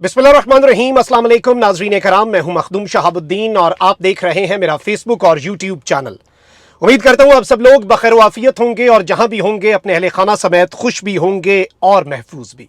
बिस्मिल्लाहिर्रहमानिर्रहीम, अस्सलाम वालेकुम नाज़रीन कराम, मैं हूं मखदूम शहाबुद्दीन और आप देख रहे हैं मेरा फेसबुक और यूट्यूब चैनल। उम्मीद करता हूं आप सब लोग बखैर वाफियत होंगे और जहां भी होंगे अपने अहले खाना समेत खुश भी होंगे और महफूज भी।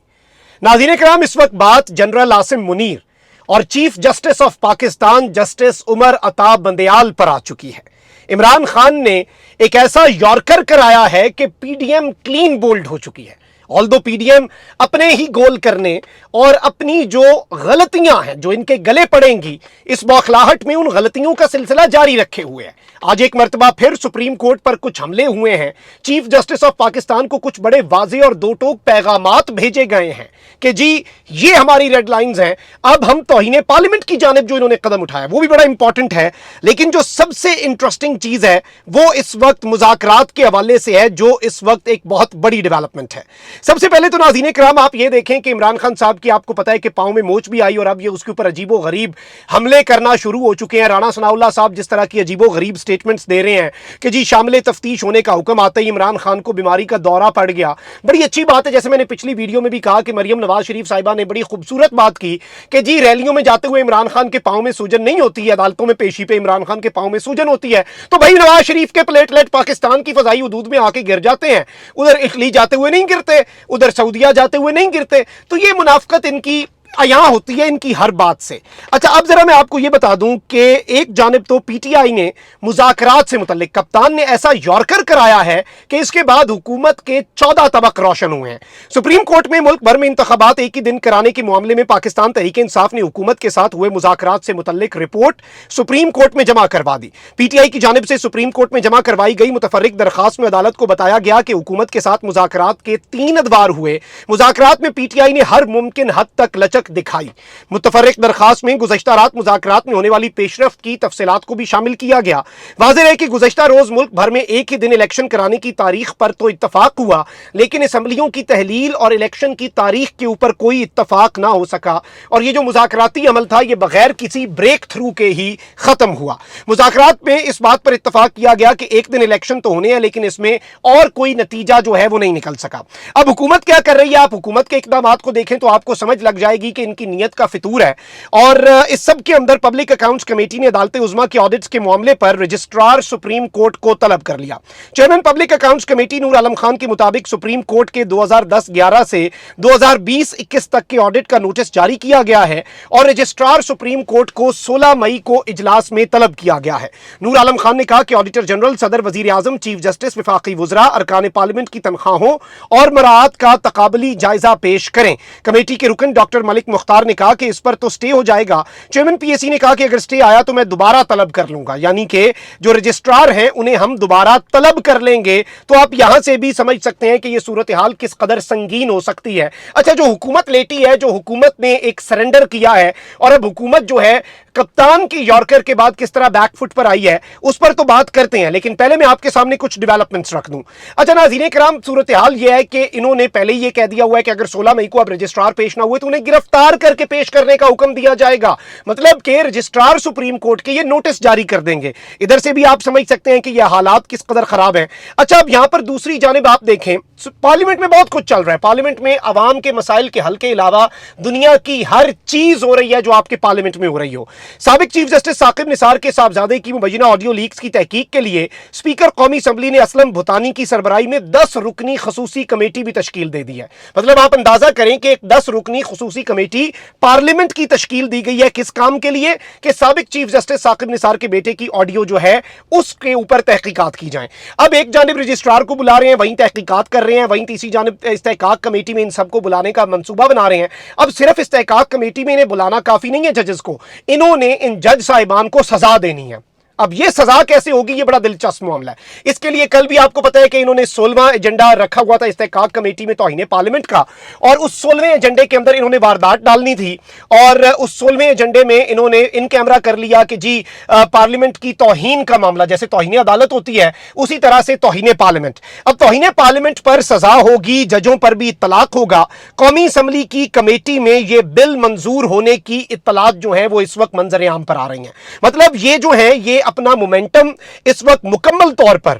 नाज़रीन कराम, इस वक्त बात जनरल आसिम मुनीर और chief justice of Pakistan justice Umar Ata Bandial पर आ चुकी है। इमरान खान ने एक ऐसा यॉर्कर कराया है कि पीडीएम क्लीन बोल्ड हो चुकी है। ऑल्दो पीडीएम अपने ही गोल करने और अपनी जो गलतियां हैं जो इनके गले पड़ेंगी इस बौखलाहट में उन गलतियों का सिलसिला जारी रखे हुए है। आज एक मर्तबा फिर सुप्रीम कोर्ट पर कुछ हमले हुए हैं। चीफ जस्टिस ऑफ पाकिस्तान को कुछ बड़े वाज़ेह और दो टोक पैगामात भेजे गए हैं कि जी ये हमारी रेड लाइंस हैं, अब हम तौहीन पार्लियामेंट की जानिब जो इन्होंने कदम उठाया वो भी बड़ा इंपॉर्टेंट है। लेकिन जो सबसे इंटरेस्टिंग चीज है वो इस वक्त मुज़ाकरात के हवाले से है, जो इस वक्त एक बहुत बड़ी डेवलपमेंट है। सबसे पहले तो नाज़रीन किराम आप ये देखें कि इमरान खान साहब की आपको पता है कि पांव में मोच भी आई और अब ये उसके ऊपर अजीबो गरीब हमले करना शुरू हो चुके हैं। राणा सनाउल्लाह साहब जिस तरह की अजीबो गरीब स्टेटमेंट्स दे रहे हैं कि जी शामिल तफ्तीश होने का हुक्म आते ही इमरान खान को बीमारी का दौरा पड़ गया। बड़ी अच्छी बात है, जैसे मैंने पिछली वीडियो में भी कहा कि मरियम नवाज शरीफ साहिबा ने बड़ी खूबसूरत बात की कि जी रैलियों में जाते हुए इमरान खान के पांव में सूजन नहीं होती है, अदालतों में पेशी पे इमरान खान के पांव में सूजन होती है। तो भाई नवाज शरीफ के प्लेटलेट पाकिस्तान की फजाई हदूद में आके गिर जाते हैं, उधर इटली जाते हुए नहीं गिरते, उधर सऊदिया जाते हुए नहीं गिरते। तो ये मुनाफकत इनकी अयां होती है इनकी हर बात से। अच्छा, अब जरा मैं आपको यह बता दूं कि एक जानिब तो पीटीआई ने मुज़ाकरात से मुतल्लिक कप्तान ने ऐसा यॉर्कर कराया है कि इसके बाद हुकूमत के 14 तबक रोशन हुए हैं। सुप्रीम कोर्ट में मुल्क भर में इंतखाबात एक ही दिन कराने के मामले में पाकिस्तान तहरीके इंसाफ ने हुकूमत के साथ हुए मुज़ाकरात से मुतल्लिक रिपोर्ट सुप्रीम कोर्ट में जमा करवा दी। पीटीआई की जानिब से सुप्रीम कोर्ट में जमा करवाई गई मुतफर्रिक दरखास्त में अदालत को बताया गया कि हुकूमत के साथ मुज़ाकरात के 3 अदवार हुए। मुज़ाकरात में पीटीआई ने हर मुमकिन हद तक लचक दिखाई। मुतफर्रिक दरखास्त में गुज़श्ता रात मुज़ाकरात में होने वाली पेशरफ्त की तफसीलात को भी शामिल किया गया। वाज़ेह है कि गुज़श्ता रोज मुल्क भर में एक ही दिन इलेक्शन कराने की तारीख पर तो इत्तफाक हुआ, लेकिन असम्बलियों की तहलील और इलेक्शन की तारीख के ऊपर कोई इत्तफाक ना हो सका और ये जो मुज़ाकराती अमल था ये बगैर किसी ब्रेक थ्रू के ही खत्म हुआ। मुज़ाकरात में इस बात पर इत्तफाक किया गया कि एक दिन इलेक्शन तो होने हैं, लेकिन इसमें और कोई नतीजा जो है वो नहीं निकल सका। अब हुकूमत क्या कर रही है, आप हुकूमत के इक़दाम को देखें तो आपको समझ लग जाएगी कि इनकी नीयत का फितूर है। और इस सब के अंदर पब्लिक अकाउंट्स कमेटी ने अदालत उज़्मा के ऑडिट्स के मामले पर रजिस्ट्रार सुप्रीम कोर्ट को तलब कर लिया। Chairman public accounts committee Noor Alam Khan के मुताबिक सुप्रीम कोर्ट के 2010-11 से 2020-21 तक के ऑडिट का नोटिस जारी किया गया है और रजिस्ट्रार सुप्रीम कोर्ट को 16 मई को इजलास में तलब किया गया है। नूर आलम खान ने कहा कि ऑडिटर जनरल, सदर, वजीर आजम, चीफ जस्टिस, वफाकी वज़रा, अरकान पार्लियामेंट की तनख्वाहों और मराआत का तकाबली जायजा पेश करें। कमेटी के रुकन डॉक्टर मलिक मुख्तार ने कहा कि इस पर तो स्टे हो जाएगा। चेयरमैन पीएसी ने कहा कि अगर स्टे आया तो मैं दोबारा तलब कर लूंगा, यानी कि जो रजिस्ट्रार हैं उन्हें हम दोबारा तलब कर लेंगे। तो आप यहां से भी समझ सकते हैं कि यह सूरत हाल किस कदर संगीन हो सकती है। अच्छा, जो हुकूमत लेटी है, जो हुकूमत ने एक सरेंडर किया है और अब हुकूमत जो है कप्तान की यॉर्कर के बाद किस तरह बैकफुट पर आई है उस पर तो बात करते हैं, लेकिन पहले मैं आपके सामने कुछ डेवलपमेंट्स रख दूं। अच्छा नाज़रीन किराम, सूरत हाल यह है कि इन्होंने पहले ही यह कह दिया हुआ है कि अगर 16 मई को अब रजिस्ट्रार पेश ना हुए तो उन्हें गिरफ्तार करके पेश करने का हुक्म दिया जाएगा। मतलब कि रजिस्ट्रार सुप्रीम कोर्ट के ये नोटिस जारी कर देंगे। इधर से भी आप समझ सकते हैं कि यह हालात किस कदर खराब है। अच्छा, अब यहां पर दूसरी जानिब आप देखें, पार्लियामेंट में बहुत कुछ चल रहा है। पार्लियामेंट में अवाम के मसाइल के हल के अलावा दुनिया की हर चीज हो रही है जो आपके पार्लियामेंट में हो रही हो। साबिक चीफ जस्टिस साकिब निसार के साहबजादे की मुबैना ऑडियो लीक्स की तहकीक के लिए स्पीकर कौमी असम्बली ने असलम भुतानी की सरबराही में 10 रुकनी खसूसी कमेटी भी तश्कील दे दी है। मतलब आप अंदाजा करें कि एक 10 रुकनी खसूसी कमेटी पार्लियामेंट की तश्कील दी गई है। किस काम के लिए? कि साबिक चीफ जस्टिस साकिब निसार के बेटे की ऑडियो जो है उसके ऊपर तहकीकात की जाए। अब एक जानिब रजिस्ट्रार को बुला रहे हैं, वहीं तहकीकात कर रहे हैं, वहीं तीसरी जानिब इस तहकीकात कमेटी में इन सबको बुलाने का मंसूबा बना रहे हैं। अब सिर्फ इस तहकीकात कमेटी में इन्हें बुलाना काफी नहीं है जजेस को, इन्होंने इन जज साहिबान को सजा देनी है। अब ये सजा कैसे होगी, ये बड़ा दिलचस्प मामला है। इसके लिए कल भी आपको पता है कि इन्होंने 16वां एजेंडा रखा हुआ था इस तहकीकात कमेटी में तौहीन पार्लियामेंट का, और उस 16वें एजेंडे के अंदर इन्होंने वारदात डालनी थी और उस 16वें एजेंडे में इन्होंने इन कैमरा कर लिया कि जी पार्लियामेंट की तौहीन का मामला, जैसे तौहीन अदालत होती है उसी तरह से तौहीन पार्लियामेंट। अब तौहीन पार्लियामेंट पर सजा होगी, जजों पर भी इत्तलाक होगा। कौमी असम्बली की कमेटी में ये बिल मंजूर होने की इत्तलात जो है वो इस वक्त मंजर आम पर आ रही हैं। मतलब ये जो है ये अपना मोमेंटम इस वक्त मुकम्मल तौर पर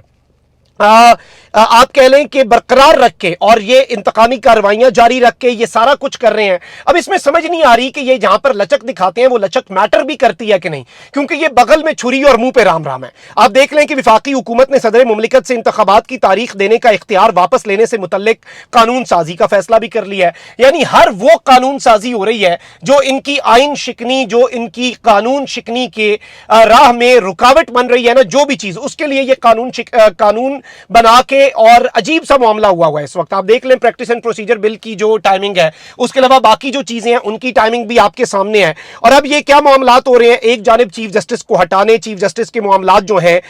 आप कह लें कि बरकरार रख के और ये इंतकामी कार्रवाइयां जारी रख के ये सारा कुछ कर रहे हैं। अब इसमें समझ नहीं आ रही कि ये जहां पर लचक दिखाते हैं वो लचक मैटर भी करती है कि नहीं, क्योंकि ये बगल में छुरी और मुंह पे राम राम है। आप देख लें कि वफाकी हुकूमत ने सदर मुमलिकत से इंतखाबात की तारीख देने का इख्तियार वापस लेने से मुतल्लिक कानून साजी का फैसला भी कर लिया है। यानी हर वो कानून साजी हो रही है जो इनकी आइन शिकनी, जो इनकी कानून शिकनी के राह में रुकावट बन रही है ना, जो भी चीज, उसके लिए ये कानून बना के, और अजीब सा मामला हुआ है इस वक्त। आप देख लें प्रैक्टिस एंड प्रोसीजर बिल की जो टाइमिंग है, उसके अलावा बाकी जो चीजें हैं उनकी टाइमिंग भी आपके सामने है। और अब ये क्या मामलात हो रहे हैं, एक जानिब चीफ जस्टिस को हटाने, चीफ जस्टिस के मामलात जो हैं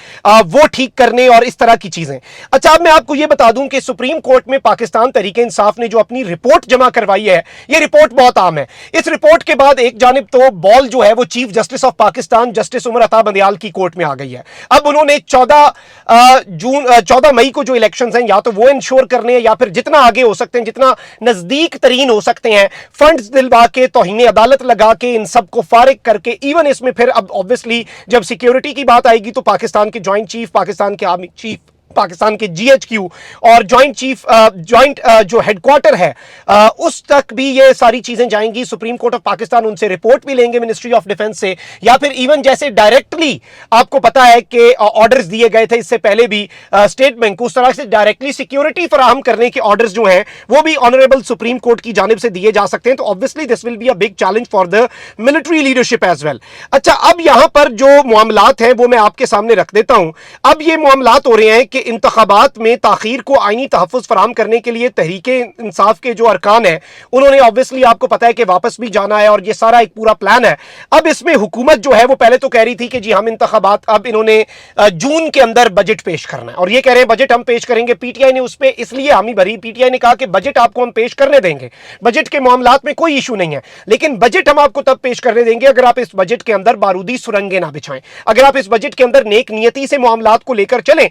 वो ठीक करने और इस तरह की चीजें। अच्छा, अब मैं आपको ये बता दूं कि सुप्रीम कोर्ट में पाकिस्तान तहरीके इंसाफ ने जो अपनी रिपोर्ट जमा करवाई है, ये रिपोर्ट बहुत आम है। इस रिपोर्ट के बाद एक जानिब तो बॉल जो है वो chief justice of Pakistan justice Umar Ata Bandial की कोर्ट में आ गई है। अब उन्होंने 14 मई को जो इलेक्शंस हैं, या तो वो इंश्योर करने हैं या फिर जितना आगे हो सकते हैं, जितना नजदीक तरीन हो सकते हैं, फंड्स दिलवा के, तौहीन अदालत लगा के, इन सब को फारिग करके, इवन इसमें फिर अब ऑब्वियसली जब सिक्योरिटी की बात आएगी तो पाकिस्तान के ज्वाइंट चीफ, पाकिस्तान के आर्मी चीफ, पाकिस्तान के जीएचक्यू और ज्वाइंट जो हेडक्वार्टर है उस तक भी ये सारी चीजें जाएंगी। सुप्रीम कोर्ट ऑफ पाकिस्तान उनसे रिपोर्ट भी लेंगे मिनिस्ट्री ऑफ डिफेंस से, या फिर इवन जैसे डायरेक्टली आपको पता है कि ऑर्डर्स दिए गए थे इससे पहले भी स्टेट बैंक को, उस तरह से डायरेक्टली सिक्योरिटी फराहम करने के ऑर्डर्स जो हैं वो भी ऑनरेबल सुप्रीम कोर्ट की जानिब से दिए जा सकते हैं। तो obviously this will be a big challenge for the military leadership as well. अच्छा, अब यहां पर जो मामलात हैं वो मैं आपके सामने रख देता हूं। अब ये मामलात हो रहे हैं कि इंतखाबात में ताखीर को आईनी तहफ़्फ़ुज़ फराहम करने के लिए तहरीके इंसाफ के जो अरकान है उन्होंने ऑब्वियसली आपको पता है कि वापस भी जाना है, और ये सारा एक पूरा प्लान है। अब इसमें हुकूमत जो है वो पहले तो कह रही थी कि जी हम इंतखाबात, अब इन्होंने जून के अंदर बजट पेश करना है, और ये कह रहे हैं बजट हम पेश करेंगे। पीटीआई ने उस पर इसलिए हामी भरी, पीटीआई ने कहा कि बजट आपको हम पेश करने देंगे, बजट के मामलात में कोई इशू नहीं है, लेकिन बजट हम आपको तब पेश करने देंगे अगर आप इस बजट के अंदर बारूदी सुरंगें ना बिछाएं, अगर आप इस बजट के अंदर नेक नियति से मामलात को लेकर चलें।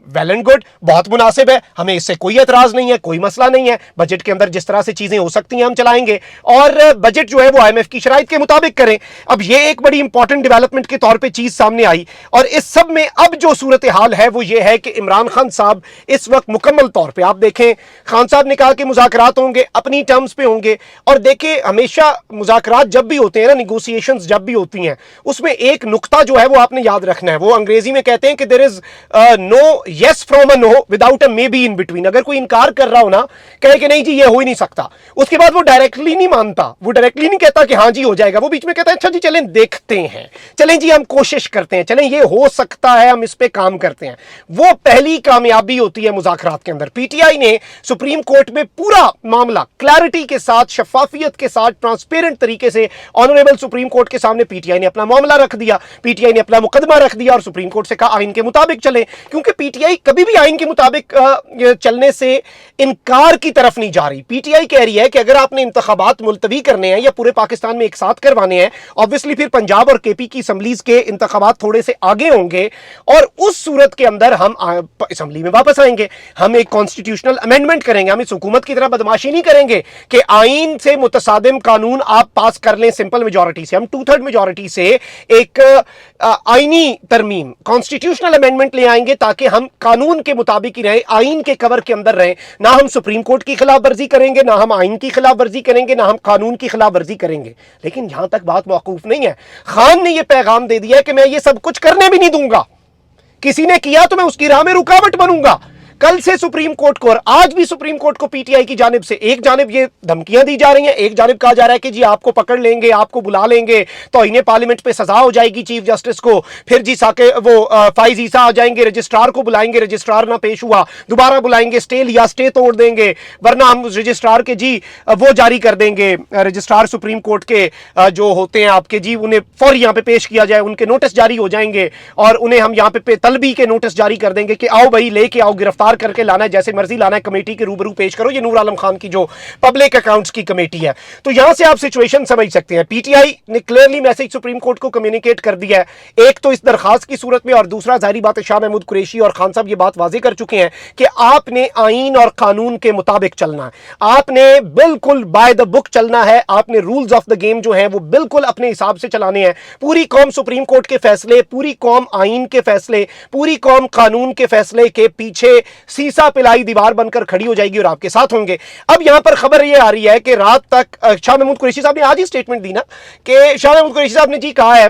वेल एंड गुड, बहुत मुनासिब है, हमें इससे कोई एतराज नहीं है, कोई मसला नहीं है। बजट के अंदर जिस तरह से चीजें हो सकती हैं हम चलाएंगे, और बजट जो है वो आईएमएफ की शराइत के मुताबिक करें। अब ये एक बड़ी इंपॉर्टेंट डेवलपमेंट के तौर पे चीज सामने आई, और इस सब में अब जो सूरत हाल है वो ये है कि इमरान खान साहब इस वक्त मुकम्मल तौर पे, आप देखें खान साहब ने कहा कि मुज़ाकरात होंगे, अपनी टर्म्स पे होंगे। और देखें हमेशा मुज़ाकरात जब भी होते हैं ना, निगोशिएशंस जब भी होती हैं, उसमें एक नुक्ता जो है वो आपने याद रखना है। वो अंग्रेजी में कहते हैं कि there is no yes from a no without a maybe in between. अगर कोई इनकार कर रहा हो ना, कहे कि नहीं जी ये हो ही नहीं सकता, उसके बाद वो डायरेक्टली नहीं मानता, वो डायरेक्टली नहीं कहता कि हाँ जी हो जाएगा, वो बीच में कहता है अच्छा जी चलें देखते हैं, चलें जी हम कोशिश करते हैं, चलें ये हो सकता है, हम इस पे काम करते हैं। वो पहली कामयाबी होती है मुज़ाकरात के अंदर। पीटीआई ने सुप्रीम कोर्ट में पूरा मामला क्लैरिटी के साथ, शफाफियत के साथ, ट्रांसपेरेंट तरीके से ऑनरेबल सुप्रीम कोर्ट के सामने पीटीआई ने अपना मामला रख दिया, पीटीआई ने अपना मुकदमा रख दिया, और सुप्रीम कोर्ट से कहा आइन के मुताबिक चले, क्योंकि पीटीआई कभी भी आइन के मुताबिक चलने से इनकार की तरफ नहीं जा रही। पीटीआई कह रही है कि अगर आपने इंतखाबात मुलतवी करने हैं या पूरे पाकिस्तान में एक साथ करवाने हैं, ऑब्वियसली फिर पंजाब और केपी की असम्बलीज के इंतखाबात थोड़े से आगे होंगे, और उस सूरत के अंदर हम असम्बली में वापस आएंगे, हम एक कॉन्स्टिट्यूशनल अमेंडमेंट करेंगे, हम इस हुकूमत की तरह बदमाशी नहीं करेंगे कि आइन से मुतसादिम कानून आप पास कर लें सिंपल मेजॉरिटी से। हम 2/3 मेजॉरिटी से एक आईनी तरमीम, कॉन्स्टिट्यूशनल अमेंडमेंट ले आएंगे ताकि हम कानून के मुताबिक ही रहें, आइन के कवर के अंदर रहें। ना हम सुप्रीम कोर्ट की खिलाफ वर्जी करेंगे, ना हम आइन की खिलाफ वर्जी करेंगे, ना हम कानून की खिलाफ वर्जी करेंगे। लेकिन यहां तक बात मौकूफ नहीं है। खान ने यह पैगाम दे दिया कि मैं ये सब कुछ करने भी नहीं दूंगा, किसी ने किया तो मैं उसकी राह में रुकावट बनूंगा। कल से सुप्रीम कोर्ट को, और आज भी सुप्रीम कोर्ट को पीटीआई की जानिब से एक जानिब ये धमकियां दी जा रही हैं, एक जानिब कहा जा रहा है कि जी आपको पकड़ लेंगे, आपको बुला लेंगे, तौहीन पार्लियामेंट पे सजा हो जाएगी चीफ जस्टिस को, फिर जी साके वो फाइज ईसा आ जाएंगे, रजिस्ट्रार को बुलाएंगे, रजिस्ट्रार ना पेश हुआ दोबारा बुलाएंगे, स्टे लिया स्टे तोड़ देंगे, वरना हम रजिस्ट्रार के जी वो जारी कर देंगे, रजिस्ट्रार सुप्रीम कोर्ट के जो होते हैं आपके जी, उन्हें फौरी यहाँ पे पेश किया जाए, उनके नोटिस जारी हो जाएंगे, और उन्हें हम यहाँ पे तलबी के नोटिस जारी कर देंगे कि आओ भाई लेके आओ, गिरफ्तार तैयार करके लाना है, जैसे मर्जी लाना है, कमेटी के रूबरू पेश करो। ये नूर आलम खान की जो पब्लिक अकाउंट्स की कमेटी है। तो यहां से आप सिचुएशन समझ सकते हैं। पीटीआई ने क्लियरली मैसेज सुप्रीम कोर्ट को कम्युनिकेट कर दिया है, एक तो इस दरखास्त की सूरत में, और दूसरा जाहिर बात है शाह महमूद कुरैशी और खान साहब ये बात वाजे कर चुके हैं कि आपने आईन और कानून के मुताबिक चलना है, आपने बिल्कुल बाय द बुक चलना है, आपने रूल्स ऑफ द गेम जो है वो बिल्कुल अपने हिसाब से चलाने हैं। पूरी कौम सुप्रीम कोर्ट के फैसले, पूरी कौम आईन के फैसले, पूरी कौम कानून के फैसले के पीछे सीसा पिलाई दीवार बनकर खड़ी हो जाएगी और आपके साथ होंगे। अब यहां पर खबर यह आ रही है कि रात तक शाह महमूद कुरैशी साहब ने आज ही स्टेटमेंट दी ना कि शाह महमूद कुरैशी साहब ने जी कहा है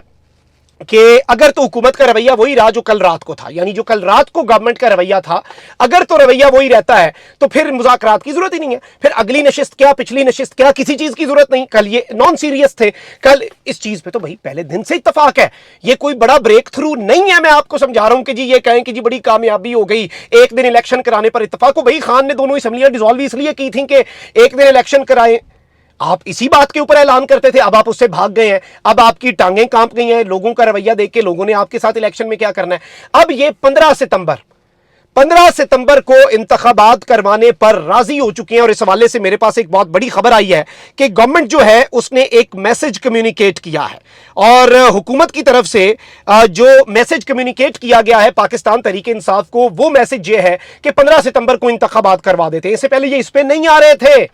कि अगर तो हुकूमत का रवैया वही रहा जो कल रात को था, यानी जो कल रात को गवर्नमेंट का रवैया था, अगर तो रवैया वही रहता है तो फिर मुज़ाकरात की जरूरत ही नहीं है। फिर अगली नशिस्त क्या, पिछली नशिस्त क्या, किसी चीज की जरूरत नहीं। कल ये नॉन सीरियस थे, कल इस चीज पे तो भाई पहले दिन से इत्तफाक है, ये कोई बड़ा ब्रेक थ्रू नहीं है। मैं आपको समझा रहा हूं कि जी ये कहें कि जी बड़ी कामयाबी हो गई, एक दिन इलेक्शन कराने पर इत्तफाक हो। भाई खान ने दोनों असेंबलियां डिसॉल्व इसलिए की थी कि एक दिन इलेक्शन कराएं, आप इसी बात के ऊपर ऐलान करते थे, अब आप उससे भाग गए हैं, अब आपकी टांगें कांप गई हैं, लोगों का रवैया देख के लोगों ने आपके साथ इलेक्शन में क्या करना है। अब ये 15 सितंबर को इंतखाबात करवाने पर राजी हो चुके हैं। और इस हवाले से मेरे पास एक बहुत बड़ी खबर आई है कि गवर्नमेंट जो है उसने एक मैसेज कम्युनिकेट किया है, और हुकूमत की तरफ से जो मैसेज कम्युनिकेट किया गया है पाकिस्तान तहरीक इंसाफ को, वो मैसेज ये है कि 15 सितंबर को इंतखाबात करवा देते हैं। इससे पहले ये इस पे नहीं आ रहे थे,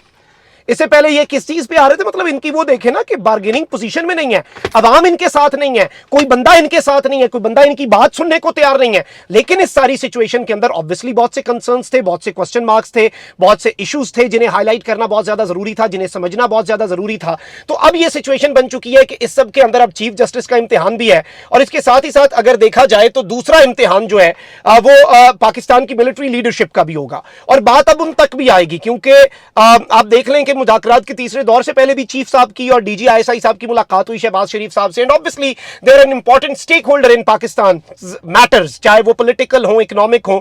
इससे पहले ये किस चीज पे आ रहे थे, मतलब इनकी वो देखे ना कि बार्गेनिंग पोजीशन में नहीं है, अवाम इनके साथ नहीं है, कोई बंदा इनके साथ नहीं है, कोई बंदा इनकी बात सुनने को तैयार नहीं है। लेकिन इस सारी सिचुएशन के अंदर ऑब्वियसली बहुत से कंसर्न्स थे, बहुत से क्वेश्चन मार्क्स थे, बहुत से इश्यूज थे जिन्हें हाईलाइट करना बहुत ज्यादा जरूरी था, जिन्हें समझना बहुत ज्यादा जरूरी था। तो अब ये सिचुएशन बन चुकी है कि इस सब के अंदर अब चीफ जस्टिस का इम्तिहान भी है, और इसके साथ ही साथ अगर देखा जाए तो दूसरा इम्तिहान जो है वो पाकिस्तान की मिलिट्री लीडरशिप का भी होगा। और बात अब उन तक भी आएगी, क्योंकि आप देख लें कि मुज़ाकरात के तीसरे दौर से पहले भी चीफ साहब की और डीजी आईएसआई साहब की मुलाकात हुई शहबाज शरीफ साहब से, and obviously they are an important stakeholder in Pakistan matters, चाहे वो पॉलिटिकल हो, इकोनॉमिक हो।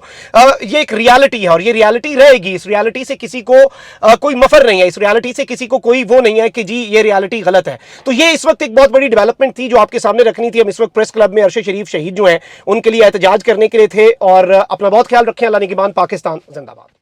ये एक रियलिटी है और ये रियलिटी रहेगी। इस रियलिटी से किसी को कोई मफर नहीं है, इस रियलिटी से किसी को कोई वो नहीं है कि जी ये रियलिटी गलत है। तो ये इस वक्त एक बहुत बड़ी डेवलपमेंट थी जो आपके सामने रखनी थी। हम इस वक्त प्रेस क्लब में अरशद शरीफ शहीद जो हैं उनके लिए एहतजाज करने के लिए थे। और अपना बहुत ख्याल रखें। अल्लाह निगहबान, पाकिस्तान जिंदाबाद।